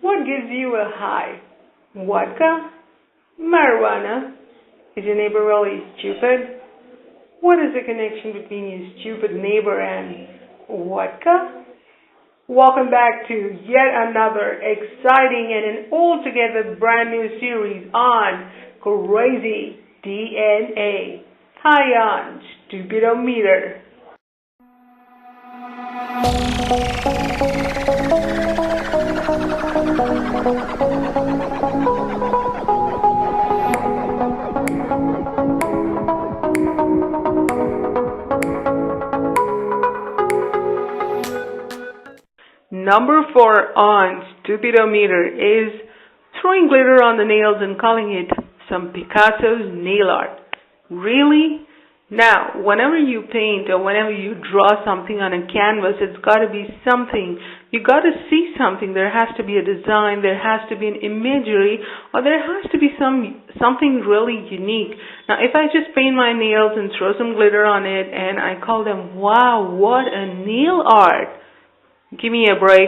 What gives you a high? Vodka? Marijuana? Is your neighbor really stupid? What is the connection between your stupid neighbor and vodka? Welcome back to yet another exciting and an altogether brand new series on Crazy DNA. Hi on Stupidometer. Number 4 on Stupidometer is throwing glitter on the nails and calling it some Picasso's nail art. Really? Now, whenever you paint or whenever you draw something on a canvas, it's got to be something. You got to see something. There has to be a design, there has to be an imagery, or there has to be something really unique. Now, if I just paint my nails and throw some glitter on it and I call them, wow, what a nail art. Give me a break.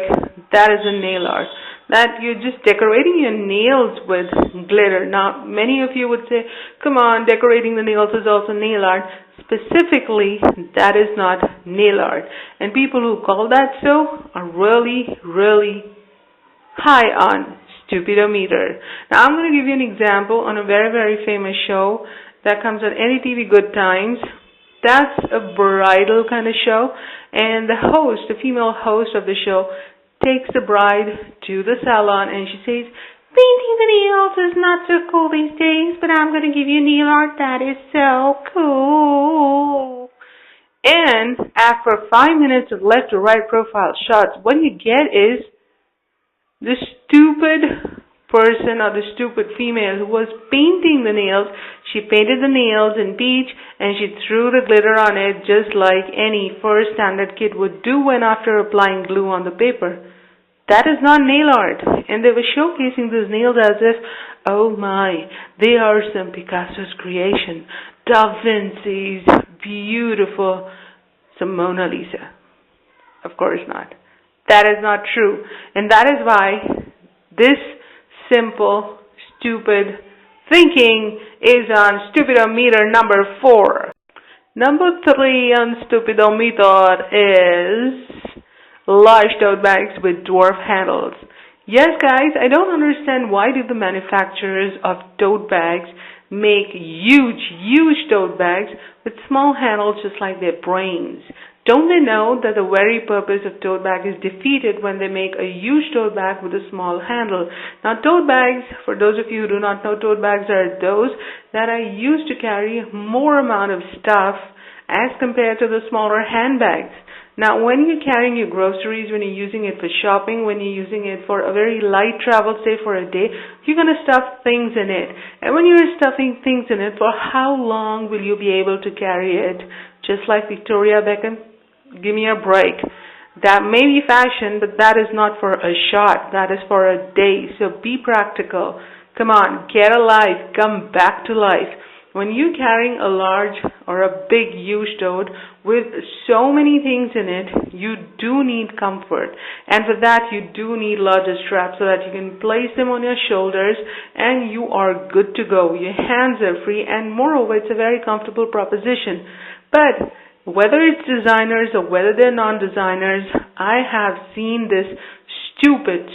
That is a nail art. That you're just decorating your nails with glitter. Now, many of you would say, come on, decorating the nails is also nail art. Specifically, that is not nail art. And people who call that so are really, really high on Stupidometer. Now, I'm going to give you an example on a very, very famous show that comes on NDTV Good Times. That's a bridal kind of show, and the host, the female host of the show, takes the bride to the salon and she says, painting the nails is not so cool these days, but I'm going to give you nail art that is so cool. And after 5 minutes of left to right profile shots, what you get is the stupid person or the stupid female who was painting the nails. She painted the nails in peach and she threw the glitter on it just like any first standard kid would do when after applying glue on the paper. That is not nail art. And they were showcasing these nails as if, oh my, they are some Picasso's creation. Da Vinci's beautiful, some Mona Lisa. Of course not. That is not true. And that is why this simple, stupid thinking is on Stupidometer number 4. Number 3 on Stupidometer is large tote bags with dwarf handles. Yes, guys, I don't understand why do the manufacturers of tote bags make huge tote bags with small handles just like their brains. Don't they know that the very purpose of tote bag is defeated when they make a huge tote bag with a small handle? Now, tote bags, for those of you who do not know, tote bags are those that are used to carry more amount of stuff as compared to the smaller handbags. Now, when you're carrying your groceries, when you're using it for shopping, when you're using it for a very light travel, say for a day, you're going to stuff things in it. And when you're stuffing things in it, for how long will you be able to carry it? Just like Victoria Beckham? Give me a break. That may be fashion, but that is not for a shot. That is for a day. So be practical. Come on, get alive. Come back to life. When you're carrying a large or a big huge tote with so many things in it, you do need comfort. And for that, you do need larger straps so that you can place them on your shoulders and you are good to go. Your hands are free and moreover, it's a very comfortable proposition. But whether it's designers or whether they're non-designers, I have seen this stupid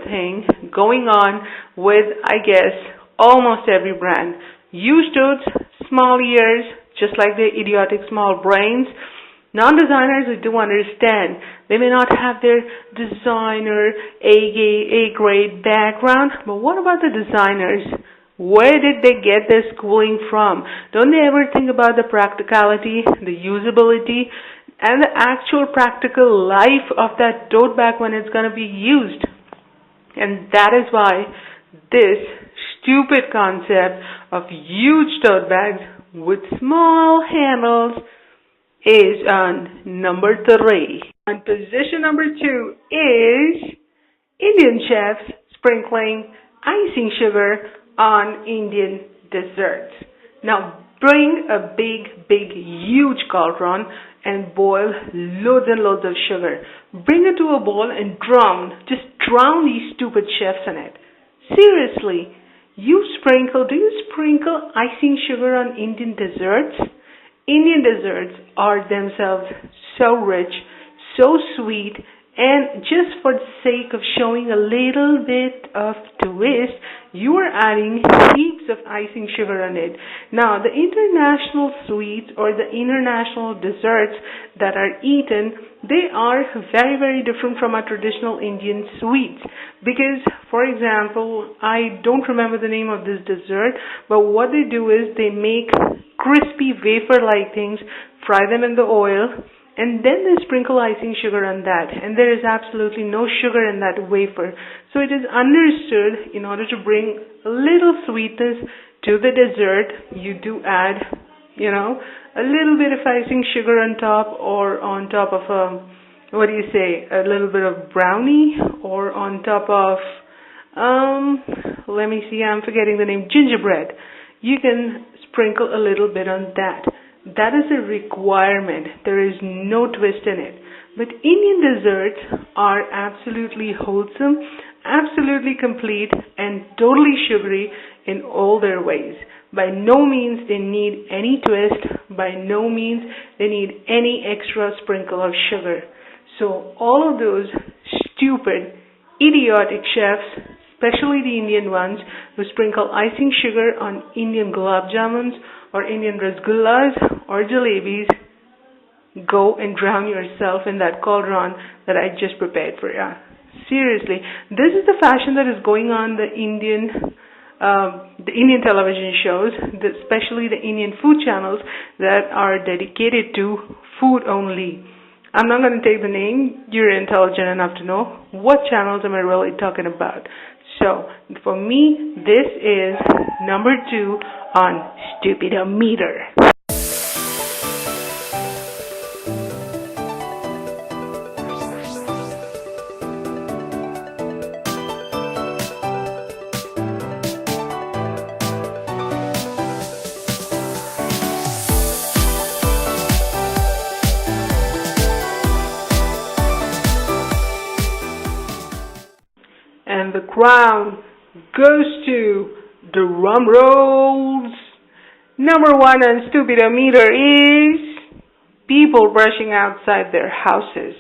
thing going on with, I guess, almost every brand. Huge totes, small ears, just like their idiotic small brains. Non-designers, I do understand. They may not have their designer A-grade background, but what about the designers? Where did they get their schooling from? Don't they ever think about the practicality, the usability, and the actual practical life of that tote bag when it's going to be used? And that is why this stupid concept of huge tote bags with small handles is on number 3. On position number 2 is Indian chefs sprinkling icing sugar on Indian desserts. Now, bring a big, huge cauldron and boil loads and loads of sugar. Bring it to a boil and just drown these stupid chefs in it. Seriously, do you sprinkle icing sugar on Indian desserts? Indian desserts are themselves so rich, so sweet, and just for the sake of showing a little bit of twist, you are adding heaps of icing sugar on it. Now, the international sweets or the international desserts that are eaten, they are very, very different from our traditional Indian sweets. Because, for example, I don't remember the name of this dessert, but what they do is they make crispy wafer-like things, fry them in the oil, and then they sprinkle icing sugar on that. And there is absolutely no sugar in that wafer. So it is understood, in order to bring a little sweetness to the dessert, you do add, a little bit of icing sugar on top, or on top of a little bit of brownie, or on top of, let me see, I'm forgetting the name, gingerbread. You can sprinkle a little bit on that. That is a requirement. There is no twist in it. But Indian desserts are absolutely wholesome, absolutely complete, and totally sugary in all their ways. By no means they need any twist. By no means they need any extra sprinkle of sugar. So all of those stupid, idiotic chefs, especially the Indian ones, who sprinkle icing sugar on Indian gulab jamuns or Indian rasgullas or jalebis, go and drown yourself in that cauldron that I just prepared for you. Seriously, this is the fashion that is going on the Indian television shows, especially the Indian food channels that are dedicated to food only. I'm not going to take the name. You're intelligent enough to know what channels am I really talking about. So, for me, this is number 2 on Stupidometer. And the crown goes to, drum rolls, number 1 on Stupidometer is people brushing outside their houses.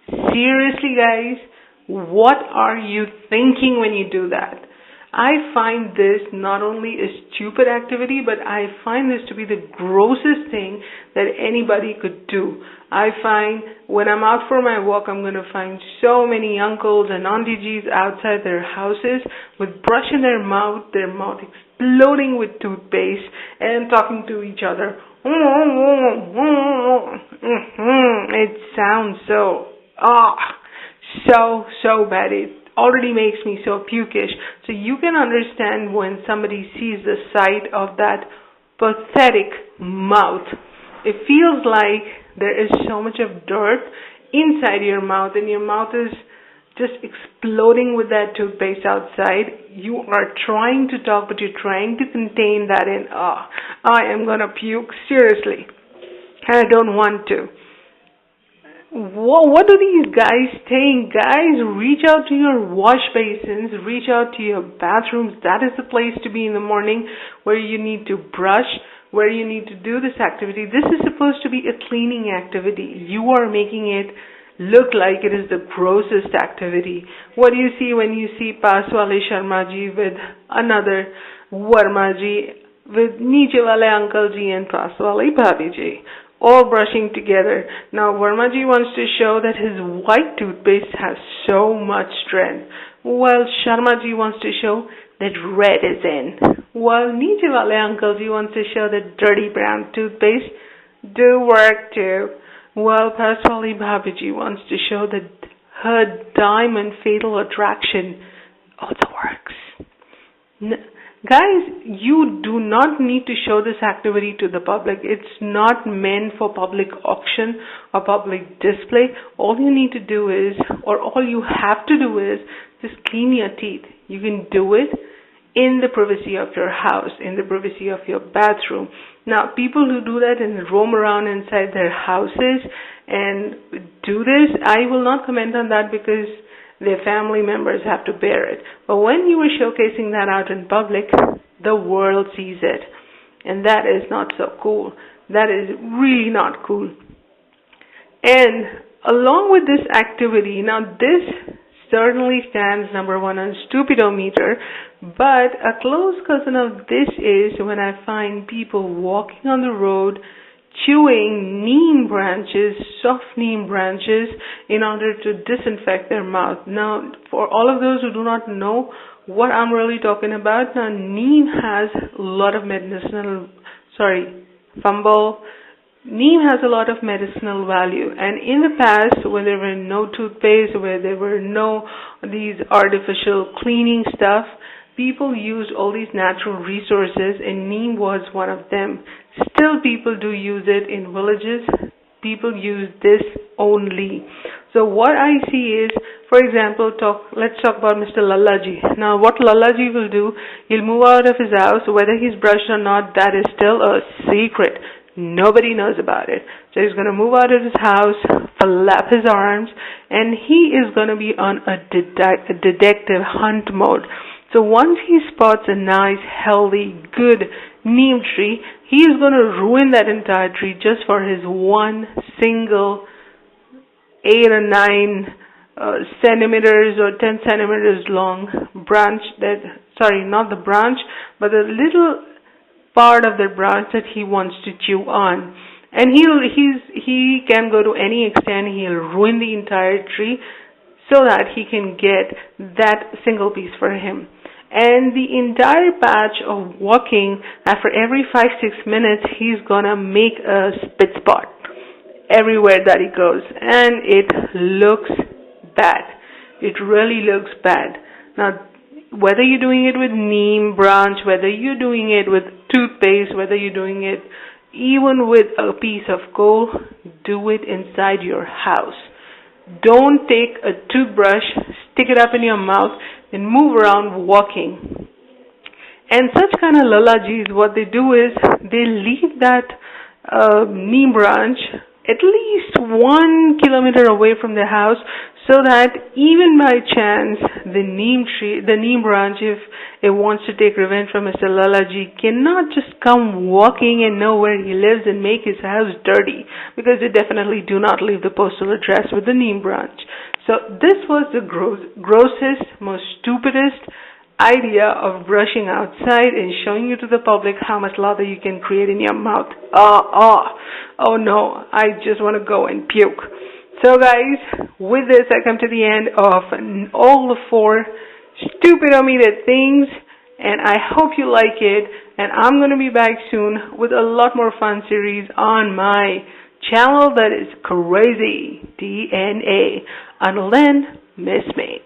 Seriously, guys, what are you thinking when you do that? I find this not only a stupid activity, but I find this to be the grossest thing that anybody could do. I find when I'm out for my walk, I'm going to find so many uncles and aunties outside their houses with brush in their mouth exploding with toothpaste and talking to each other. It sounds so bad. It already makes me so pukish. So you can understand when somebody sees the sight of that pathetic mouth. It feels like there is so much of dirt inside your mouth, and your mouth is just exploding with that toothpaste outside. You are trying to talk, but you're trying to contain that in, I am gonna puke, seriously. I don't want to. What do these guys think? Guys, reach out to your wash basins, reach out to your bathrooms. That is the place to be in the morning, where you need to brush, where you need to do this activity. This is supposed to be a cleaning activity. You are making it look like it is the grossest activity. What do you see when you see Paswale Sharma ji with another Verma ji, with Niche Wale Uncle ji and Paswale Bhabhi ji, all brushing together? Now Verma ji wants to show that his white toothpaste has so much strength, while Sharma ji wants to show that red is in. While Niche Wale Uncle ji wants to show that dirty brown toothpaste do work too. While Paswale Bhabhi ji wants to show that her diamond fatal attraction also works. Guys, you do not need to show this activity to the public. It's not meant for public auction or public display. All you need to do is, or all you have to do is, just clean your teeth. You can do it in the privacy of your house, in the privacy of your bathroom. Now, people who do that and roam around inside their houses and do this, I will not comment on that because their family members have to bear it. But when you were showcasing that out in public, the world sees it. And that is not so cool. That is really not cool. And along with this activity, now this certainly stands number one on Stupidometer, but a close cousin of this is when I find people walking on the road chewing neem branches, soft neem branches, in order to disinfect their mouth. Now, for all of those who do not know what I'm really talking about, now neem has a lot of Neem has a lot of medicinal value, and in the past, when there were no toothpaste, where there were no these artificial cleaning stuff, people used all these natural resources, and neem was one of them. Still, people do use it in villages. People use this only. So what I see is, for example, let's talk about Mr. Lallaji. Now, what Lallaji will do, he'll move out of his house, whether he's brushed or not, that is still a secret. Nobody knows about it. So he's going to move out of his house, flap his arms, and he is going to be on a detective hunt mode. So once he spots a nice, healthy, good neem tree, he is going to ruin that entire tree just for his one single 8 or 9 centimeters or 10 centimeters long branch not the branch, but the little part of the branch that he wants to chew on. And he can go to any extent, he'll ruin the entire tree so that he can get that single piece for him. And the entire patch of walking, after every 5-6 minutes, he's gonna make a spit spot everywhere that he goes, and it looks bad. It really looks bad. Now, whether you're doing it with neem branch, whether you're doing it with toothpaste, whether you're doing it even with a piece of coal, do it inside your house. Don't take a toothbrush, stick it up in your mouth, and move around walking. And such kind of lalajis, what they do is they leave that neem branch at least 1 kilometer away from the house, so that even by chance the neem branch, if it wants to take revenge from Mr. Lallaji, cannot just come walking and know where he lives and make his house dirty, because they definitely do not leave the postal address with the neem branch. So this was the grossest, most stupidest idea of brushing outside and showing you to the public how much lather you can create in your mouth. Oh no, I just want to go and puke. So guys, with this I come to the end of all the 4 Stupidometer things, and I hope you like it, and I'm going to be back soon with a lot more fun series on my channel that is Crazy DNA. Until then, miss me.